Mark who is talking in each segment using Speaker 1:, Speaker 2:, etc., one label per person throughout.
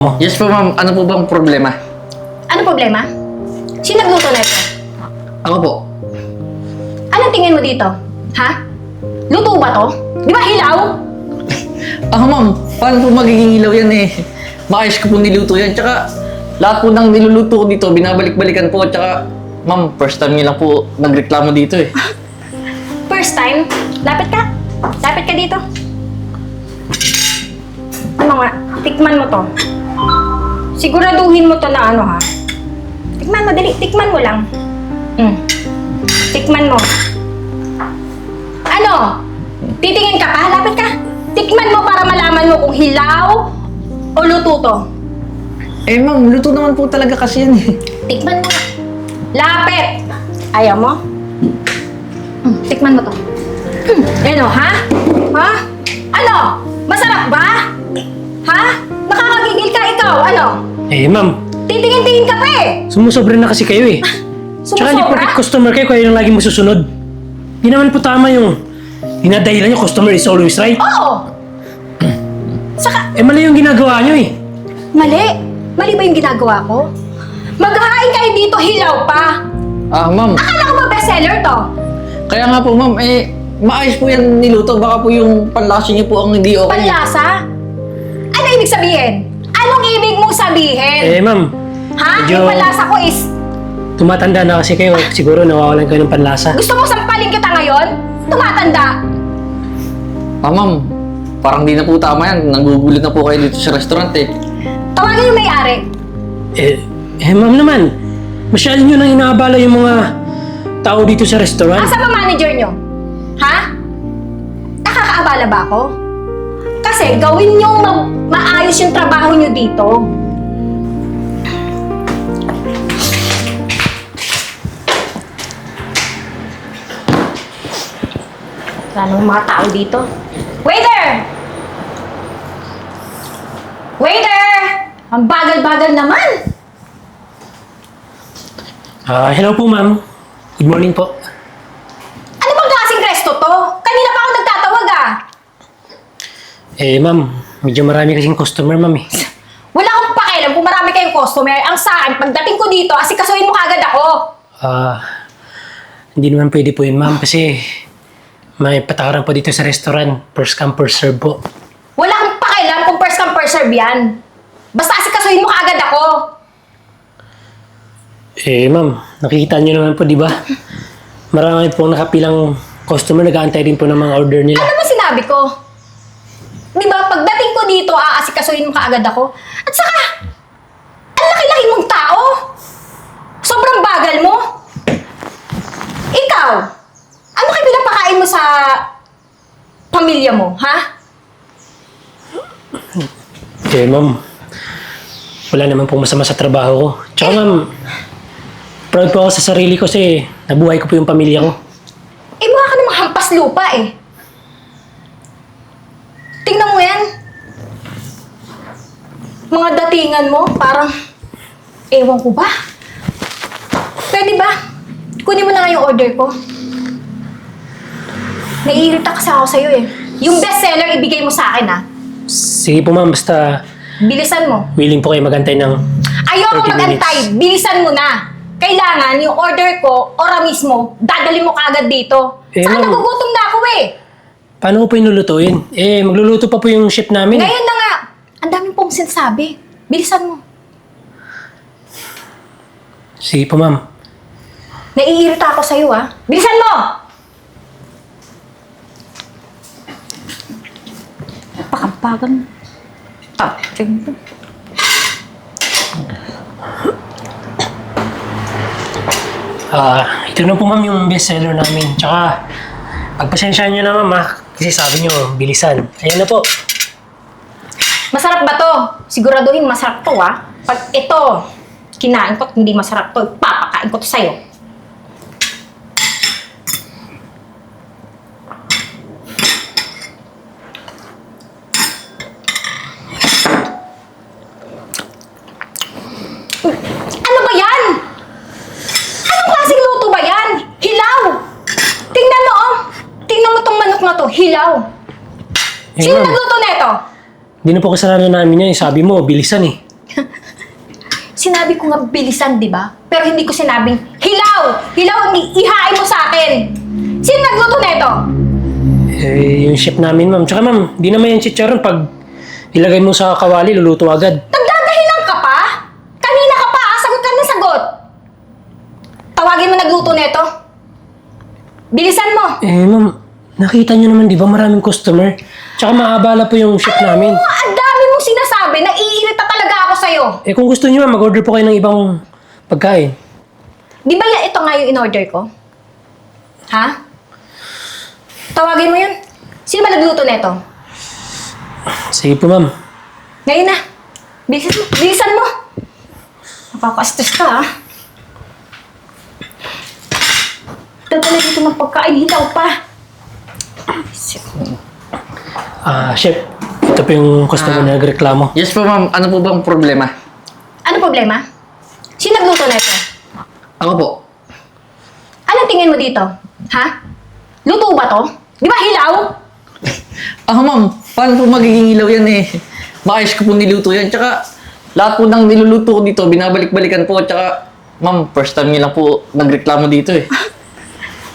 Speaker 1: Yes po ma'am, ano po bang problema?
Speaker 2: Ano problema? Sino nagluto na ito?
Speaker 1: Ako po.
Speaker 2: Anong tingin mo dito? Ha? Luto ba to? Di ba hilaw?
Speaker 1: Ma'am, paano po magiging ilaw yan eh? Maayos ko po niluto yan, tsaka lahat po ng niluluto ko dito, binabalik-balikan po, tsaka ma'am, first time niyo lang po nagreklamo dito eh.
Speaker 2: First time? Lapit ka. Lapit ka dito. Ano nga? Tikman mo to. Siguraduhin mo to na ano ha. Tikman mo, dali. Tikman mo lang. Tikman mo. Ano? Titingin ka pa? Lapit ka. Tikman mo para malaman mo kung hilaw o luto to.
Speaker 1: Eh ma'am, luto naman po talaga kasi yan eh.
Speaker 2: Tikman mo nga. Lapit! Ayaw mo? Tikman mo to. Ano, ha? Ha? Ano? Masarap ba? Ha? Nakakagigil ka ikaw, ano?
Speaker 3: Eh, ma'am,
Speaker 2: Titingin-tingin ka pa eh!
Speaker 3: sumusobra na kasi kayo eh. Tsaka hindi porket customer kayo, kayo lang lagi masusunod. Di naman po tama yung dinadahilan nyo, customer is always right.
Speaker 2: Oo! Saka,
Speaker 3: Eh, mali yung ginagawa nyo eh.
Speaker 2: mali. Mali ba yung ginagawa ko? Maghahain kayo dito, hilaw pa.
Speaker 1: Ma'am,
Speaker 2: Akala ko ba bestseller to?
Speaker 1: kaya nga po ma'am, eh, maayos po yan niluto, baka po yung panlasa niyo po ang hindi okay.
Speaker 2: Panlasa? Ano ibig sabihin? Anong ibig mong sabihin?
Speaker 3: Eh, ma'am,
Speaker 2: Ha?
Speaker 3: medyo-
Speaker 2: Yung panlasa ko is,
Speaker 3: tumatanda na kasi kayo. Siguro nawawalan kayo ng panlasa.
Speaker 2: gusto mo sampalin kita ngayon? Tumatanda.
Speaker 1: Ma'am, parang di na po tama yan, nagugulit na po kayo dito sa restaurant eh.
Speaker 2: Tawagin yung may-ari.
Speaker 3: Ma'am naman, masyado nyo nang inaabala yung mga tao dito sa restaurant.
Speaker 2: Asa ba manager nyo? Ha? Nakakaabala ba ako? Kasi gawin nyo maayos yung trabaho nyo dito. Wala mga tao dito. Waiter! Waiter! Ang bagal-bagal naman!
Speaker 3: Hello po, ma'am. Good morning po.
Speaker 2: Ano bang klaseng resto to? Kanina pa ako nagtatawag ah!
Speaker 3: Ma'am, medyo marami kasing customer, ma'am eh.
Speaker 2: Wala akong pakialam kung marami kayong customer. Ang sa akin, pagdating ko dito, asikasuhin mo kagad ako.
Speaker 3: Hindi naman pwede po yun, ma'am, kasi may patakaran po dito sa restaurant. First come, first serve po.
Speaker 2: Wala akong pakialam kung first come, first serve yan. Basta asikasuhin mo kagad ako.
Speaker 3: Ma'am, nakikita niyo naman po, di ba? Marami pong nakapilang customer, nag-aantay din po ng mga order nila.
Speaker 2: Ano ba sinabi ko? Di ba, pagdating ko dito, aasikasuhin mo kaagad ako. At saka, ang laki-laki mong tao. Sobrang bagal mo. Ikaw, ano kayo pinapakain mo sa pamilya mo, ha?
Speaker 3: Ma'am, wala naman pong masama sa trabaho ko. Tsaka ma'am, proud po ako sa sarili ko kasi nabuhay ko po yung pamilya ko.
Speaker 2: Mukha ka namang hampas lupa eh. Tingnan mo yan. Mga datingan mo, parang, ewan ko ba? Pwede ba? Kunin mo na nga yung order ko. Naiirita kasi ako sa'yo eh. Yung bestseller, ibigay mo sa akin ah.
Speaker 3: Sige po ma'am, basta
Speaker 2: Bilisan mo.
Speaker 3: willing po kayo magantay ng
Speaker 2: Ayoko
Speaker 3: 30
Speaker 2: magantay.
Speaker 3: minutes.
Speaker 2: Bilisan mo na. Kailangan yung order ko, ora mismo, dadali mo kaagad dito. Saka
Speaker 3: ma'am.
Speaker 2: nagugutom na ako eh.
Speaker 3: Paano ko po yung lulutuin? Magluluto pa po yung chef namin.
Speaker 2: Ngayon na nga. Ang daming pong sinasabi. Bilisan mo.
Speaker 3: Sige po ma'am.
Speaker 2: Naiirita ako sa'yo, ah. Bilisan mo! Napakabagan. Tingnan.
Speaker 3: Ito na po ma'am yung bestseller namin. Tsaka, pagpasensyaan nyo na ma'am kasi sabi nyo, bilisan. Ayan na po.
Speaker 2: Masarap ba to? Siguraduhin masarap to, ah. Pag ito, kinain ko at hindi masarap to, ipapakain ko to sa'yo. Ano ba yan? Anong klaseng luto ba yan? Hilaw! Tingnan mo, oh. Tingnan mo tong manok na to, hilaw. Sino
Speaker 3: ma'am.
Speaker 2: nagluto nito?
Speaker 3: Hindi na po kasalanan namin yan. Sabi mo, bilisan eh.
Speaker 2: Sinabi ko nga bilisan, di ba? Pero hindi ko sinabing, hilaw! Hilaw ang ihain mo sa akin! Sino nagluto nito?
Speaker 3: Yung chef namin, ma'am. Tsaka ma'am, di naman yung chicharon pag ilagay mo sa kawali, luluto agad.
Speaker 2: Nagdadahilan ka pa? Kanina ka pa, sagot ka ng sagot! Tawagin mo nagluto nito. Bilisan mo!
Speaker 3: Ma'am, nakita nyo naman, di ba maraming customer? Tsaka maabala po yung chef namin.
Speaker 2: Ang dami mong sinasabi, naiirita talaga ako sa'yo.
Speaker 3: Kung gusto nyo ma'am, mag-order po kayo ng ibang pagkain.
Speaker 2: Di ba ito nga yung in-order ko? Ha? Tawagin mo yun. Sino ba nagluto nito?
Speaker 3: Sige po ma'am.
Speaker 2: Ngayon na. Bilisan mo. Bilisan mo. Nakaka-stress ka, ha? Dadala dito ng pagkain, hilaw pa.
Speaker 3: Chef, ito po yung customer na nagreklamo.
Speaker 1: Yes po, ma'am. Ano po bang problema?
Speaker 2: Ano problema? Sino nagluto nito?
Speaker 1: Ako po.
Speaker 2: Anong tingin mo dito? Ha? Luto ba to? Di ba hilaw?
Speaker 1: Ma'am. Paano po magiging ilaw yan eh? Maayos ko po niluto yan. Tsaka, lahat po ng niluluto ko dito, binabalik-balikan po. Tsaka, ma'am, first time niyo lang po nagreklamo dito eh.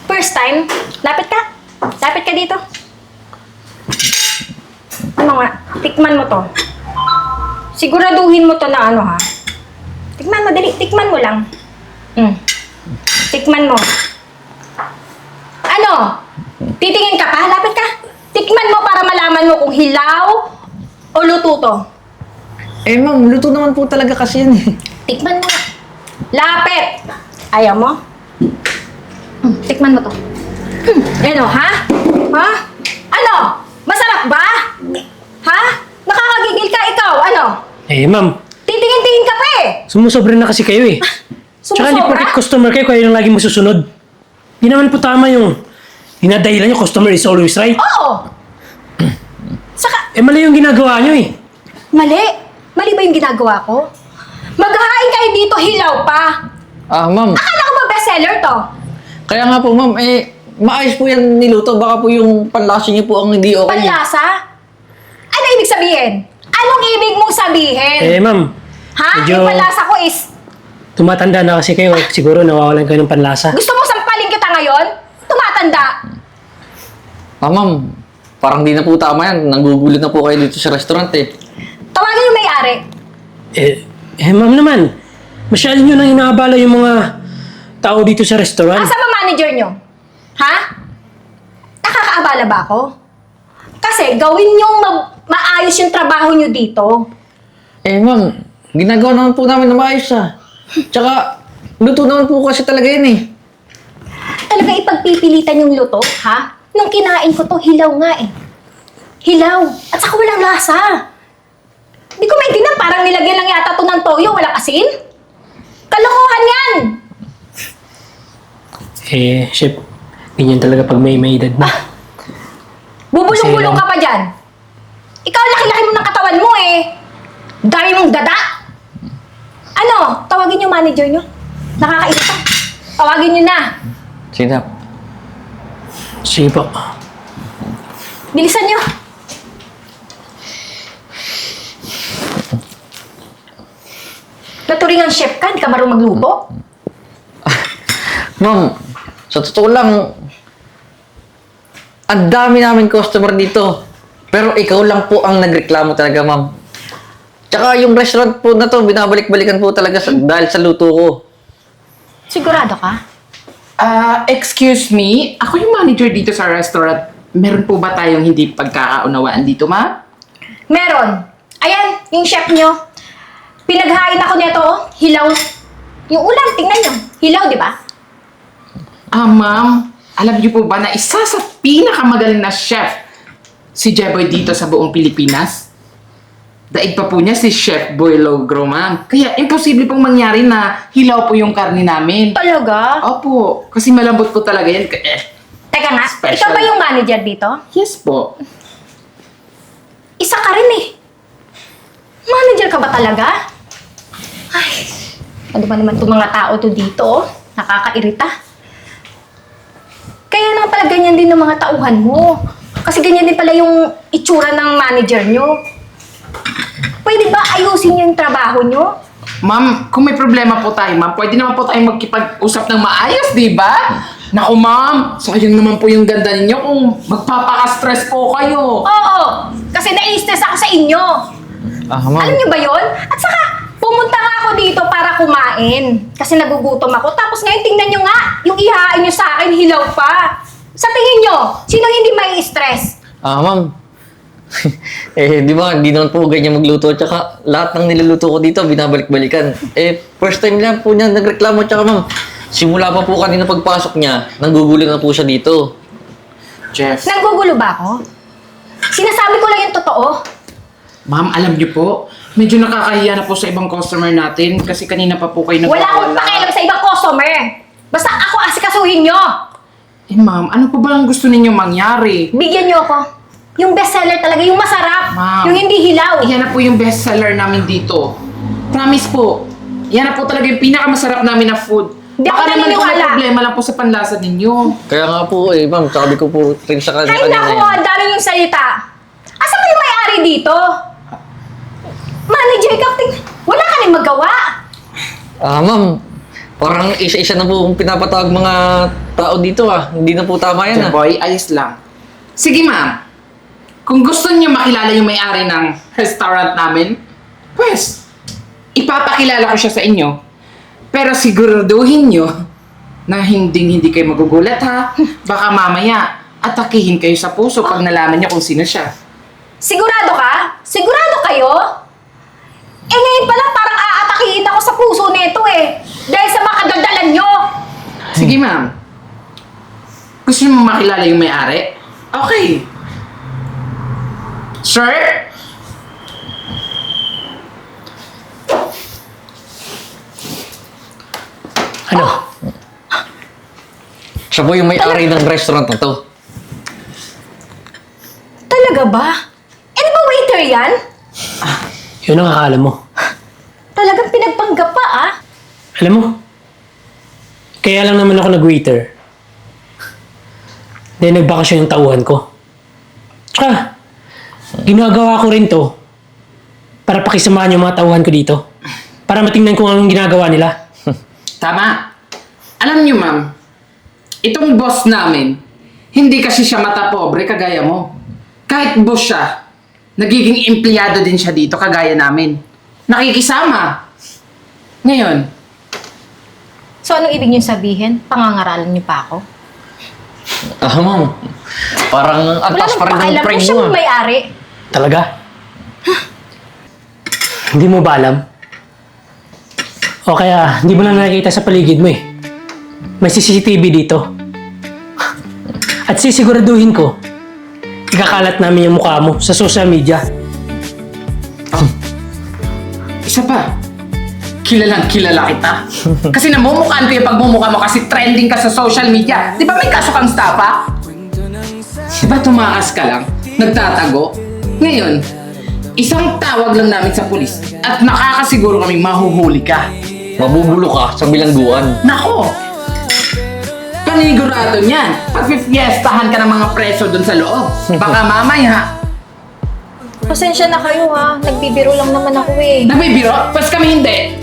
Speaker 2: First time? Lapit ka. Lapit ka dito. Ano nga? Tikman mo to. Siguraduhin mo to na ano, ha? Tikman mo, dali. Tikman mo lang. Tikman mo. Ano? Titingin ka pa? Lapit ka. Tikman mo para malaman mo kung hilaw o luto to.
Speaker 1: Ma'am, luto naman po talaga kasi yan eh.
Speaker 2: Tikman mo. Lapit! Ayaw mo? Tikman mo to. Ano, ha? Ha? Ano? Masarap ba? Ha? Nakakagigil ka ikaw, ano?
Speaker 3: Ma'am,
Speaker 2: Titingin-tingin ka pa eh!
Speaker 3: sumusobra na kasi kayo eh. Tsaka hindi porket
Speaker 2: Sumusobra?
Speaker 3: customer kayo, kayo lang lagi masusunod. Di naman po tama yung dinadahilan nyo, customer is always right.
Speaker 2: Oo! Saka,
Speaker 3: Mali yung ginagawa nyo eh.
Speaker 2: mali. Mali ba yung ginagawa ko? Maghahain kayo dito, hilaw pa.
Speaker 1: Ma'am.
Speaker 2: Akala ko ba bestseller to?
Speaker 1: Kaya nga po, ma'am, maayos po yan niluto. Baka po yung panlasa niyo po ang hindi okay.
Speaker 2: Panlasa? Ano ibig sabihin? Anong ibig mong sabihin?
Speaker 3: Ma'am,
Speaker 2: Ha?
Speaker 3: medyo-
Speaker 2: Yung panlasa ko is,
Speaker 3: tumatanda na kasi kayo. Siguro nawawalan kayo ng panlasa.
Speaker 2: gusto mo sampalin kita ngayon? Tumatanda.
Speaker 1: Ma'am, parang di na po tama yan. Nanggugulit na po kayo dito sa restaurant eh.
Speaker 2: Tawagin yung may-ari.
Speaker 3: Ma'am naman, masyado nyo nang inaabala yung mga tao dito sa restaurant.
Speaker 2: Asa ba manager nyo? Ha? Nakakaabala ba ako? Kasi gawin yung maayos yung trabaho nyo dito.
Speaker 1: Ma'am, ginagawa naman po namin na maayos ah. Tsaka, luto naman po kasi talaga yan eh.
Speaker 2: Talaga ipagpipilitan yung luto, ha? Nung kinain ko to, hilaw nga eh. Hilaw. At saka walang lasa. Di ko maintindihan, parang nilagyan lang yata to ng toyo, walang asin. Kalokohan yan!
Speaker 3: Chef, ganyan talaga pag may edad na.
Speaker 2: Bubulong-bulong
Speaker 3: Kasi
Speaker 2: ka pa dyan. Ikaw, laki-laki mo ng katawan mo eh. Dami mong dada. Ano? Tawagin yung manager nyo. Nakakairita. Tawagin nyo na.
Speaker 1: Sige na.
Speaker 3: Sige po.
Speaker 2: Bilisan nyo. Naturingan chef ka, hindi ka marunong magluto.
Speaker 1: Ma'am, sa totoo lang, ang dami namin customer dito. Pero ikaw lang po ang nagreklamo talaga, ma'am. Tsaka yung restaurant po na to, binabalik-balikan po talaga dahil sa luto ko.
Speaker 2: Sigurado ka?
Speaker 4: Excuse me, ako yung manager dito sa restaurant. Meron po ba tayong hindi pagkakaunawaan dito, ma?
Speaker 2: Meron. Ayan, yung chef nyo. Pinaghain ako nito, oh. Hilaw. Yung ulam, tingnan nyo. Hilaw, di ba?
Speaker 4: Ma'am, alam niyo po ba na isa sa pinakamagaling na chef si Jeboy dito sa buong Pilipinas? Daig pa po niya si Chef Boy Logro, ma'am. Kaya imposible pong mangyari na hilaw po yung karne namin.
Speaker 2: Talaga?
Speaker 4: Opo, kasi malambot po talaga yan.
Speaker 2: Teka nga,
Speaker 4: Special.
Speaker 2: ikaw ba yung manager dito?
Speaker 4: Yes po.
Speaker 2: Isa ka rin eh. Manager ka ba talaga? Ay, ano ba naman itong mga tao to dito, oh? Nakakairita. Kaya naman pala ganyan din ng mga tauhan mo. Kasi ganyan din pala yung itsura ng manager nyo. Pwede ba ayusin yung trabaho nyo?
Speaker 4: Ma'am, kung may problema po tayo, ma'am, pwede naman po tayong magkipag-usap ng maayos, di ba? Naku, ma'am, sayang naman po yung ganda ninyo kung magpapaka-stress po kayo.
Speaker 2: Oo, kasi nai-stress ako sa inyo.
Speaker 1: Ma'am.
Speaker 2: Alam niyo ba yon? At saka, pumunta nga ako dito para kumain. Kasi nagugutom ako. Tapos ngayon, tingnan nyo nga, yung ihain nyo sa akin, hilaw pa. Sa tingin nyo, sino hindi may stress?
Speaker 1: Ma'am. Di ba, hindi naman po ganyan magluto. Tsaka lahat ng niluluto ko dito, binabalik-balikan. First time lang po niya nagreklamo. Tsaka ma'am, simula pa po kanina pagpasok niya, nanggugulo na po siya dito.
Speaker 4: Jeff.
Speaker 2: Nanggugulo ba ako? Sinasabi ko lang yung totoo.
Speaker 4: Ma'am, alam niyo po, medyo nakakahiya na po sa ibang customer natin kasi kanina pa po kayo
Speaker 2: Wala akong pakialam sa ibang customer. Basta ako asikasuhin nyo.
Speaker 4: Ma'am, ano pa ba ang gusto ninyo mangyari?
Speaker 2: Bigyan nyo ako. Yung bestseller talaga, yung masarap.
Speaker 4: Ma'am.
Speaker 2: Yung hindi hilaw.
Speaker 4: Yan na po yung best seller namin dito. Promise po. Yan na po talaga yung pinakamasarap namin na food.
Speaker 2: Hindi ako
Speaker 4: Baka naman po may
Speaker 2: naniniwala.
Speaker 4: problema lang po sa panlasa ninyo.
Speaker 1: Kaya nga po ma'am, sabi ko po rin sa kanya
Speaker 2: Ay naku, ang dami yung salita. Asa ba yung may-ari dito? Manny Jacob, wala ka rin magawa.
Speaker 1: Ma'am, parang isa-isa na po kung pinapatawag mga tao dito Hindi na po tama yan
Speaker 4: Boy, ayos lang. Sige ma'am, kung gusto niyo makilala yung may-ari ng restaurant namin, pues, ipapakilala ko siya sa inyo. Pero siguraduhin niyo na hindi kayo magugulat ha. Baka mamaya, atakihin kayo sa puso pag nalaman niyo kung sino siya.
Speaker 2: Sigurado ka? Sigurado kayo? Ngayon pa lang parang aatakihin ako sa puso nito Dahil sa mga kadaldalan nyo.
Speaker 4: Sige ma'am. Gusto niyo makilala yung may-ari? Okay. Sir?
Speaker 3: Ano?
Speaker 1: Siya po yung may-ari ng restaurant na to.
Speaker 2: Talaga ba? Di ba waiter yan?
Speaker 3: Yun ang akala mo.
Speaker 2: Talagang pinagpanggap pa
Speaker 3: Alam mo, kaya lang naman ako nag-waiter. Dahil nagbakasyon yung tauhan ko. Tsaka, ginagawa ko rin to para pakisamahan yung mga tauhan ko dito. Para matingnan kung anong ginagawa nila.
Speaker 4: Tama. Alam niyo ma'am, itong boss namin, hindi kasi siya mata pobre kagaya mo. Kahit boss siya, nagiging empleyado din siya dito kagaya namin. Nakikisama. Ngayon,
Speaker 2: So anong ibig niyo sabihin? Pangangaralan niyo pa ako?
Speaker 1: Ma'am, parang
Speaker 2: Wala
Speaker 1: antas
Speaker 2: nang
Speaker 1: pa rin ng
Speaker 2: pakialam
Speaker 1: prime
Speaker 2: kung siya
Speaker 1: mo
Speaker 2: yung may-ari.
Speaker 3: Talaga? Hindi mo ba alam? O kaya, hindi mo lang nakikita sa paligid mo May CCTV dito. At sisiguraduhin ko, ikakalat namin yung mukha mo sa social media.
Speaker 4: isa pa. Kilalang kilala kita. Kasi namumukhaan ko yung pagmumukha mo kasi trending ka sa social media. Di ba may kaso kang stapa? Di ba tumakas ka lang? Nagtatago? Ngayon, isang tawag lang namin sa pulis at nakakasiguro kaming mahuhuli ka.
Speaker 1: Mabubulo ka sa bilangguan.
Speaker 4: Nako! Panigurado niyan. Pagpifiestahan ka ng mga preso dun sa loob. Baka mamaya,
Speaker 2: Pasensya na kayo nagbibiro lang naman ako
Speaker 4: nagbibiro, pas kami hindi.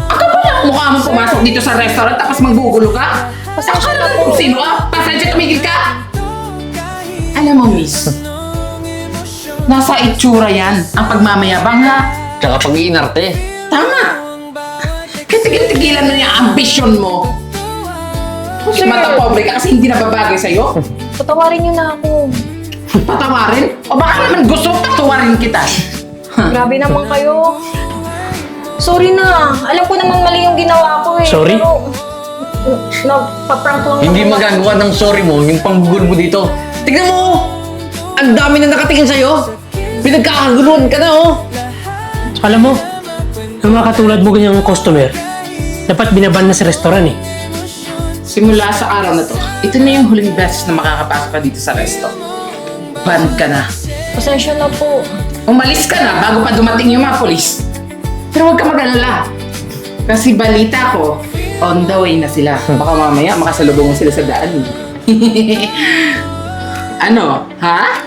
Speaker 4: Ako pa lang mukha mo pumasok dito sa restaurant tapos maggugulo ka?
Speaker 2: Pasensya na
Speaker 4: Akala
Speaker 2: po.
Speaker 4: mo kung sino ka? Pasensya, tumigil ka! Alam mo, miss, nasa itsura yan ang pagmamayabang ha.
Speaker 1: Tsaka pag-iinarte.
Speaker 4: Tama! Kaya tigil-tigilan mo yung ambisyon mo.
Speaker 2: Sir.
Speaker 4: Mata pobre ka kasi hindi nababagay sa'yo.
Speaker 2: Patawarin niyo na ako.
Speaker 4: Patawarin? O baka naman gusto patawarin kita.
Speaker 2: Grabe naman kayo. Sorry na. Alam ko naman mali yung ginawa ko
Speaker 3: Sorry?
Speaker 2: Pero, nagpa-prank lang
Speaker 1: Hindi
Speaker 2: naman.
Speaker 1: magagawa ng sorry mo yung panggugul mo dito. Tignan mo! Ang dami na nakatingin sa'yo! Pinagkakaguluhan ka na
Speaker 3: Alam mo, yung mga katulad mo ganyang customer, dapat binaban na sa restaurant
Speaker 4: Simula sa araw na to, ito na yung huling beses na makakapasok ka dito sa resto. Banned ka na.
Speaker 2: Pasensya na po.
Speaker 4: Umalis ka na bago pa dumating yung mga polis. Pero huwag ka mag-alala. Kasi balita ko, on the way na sila. Baka mamaya makasalubong mo sila sa daan. Ano? Ha?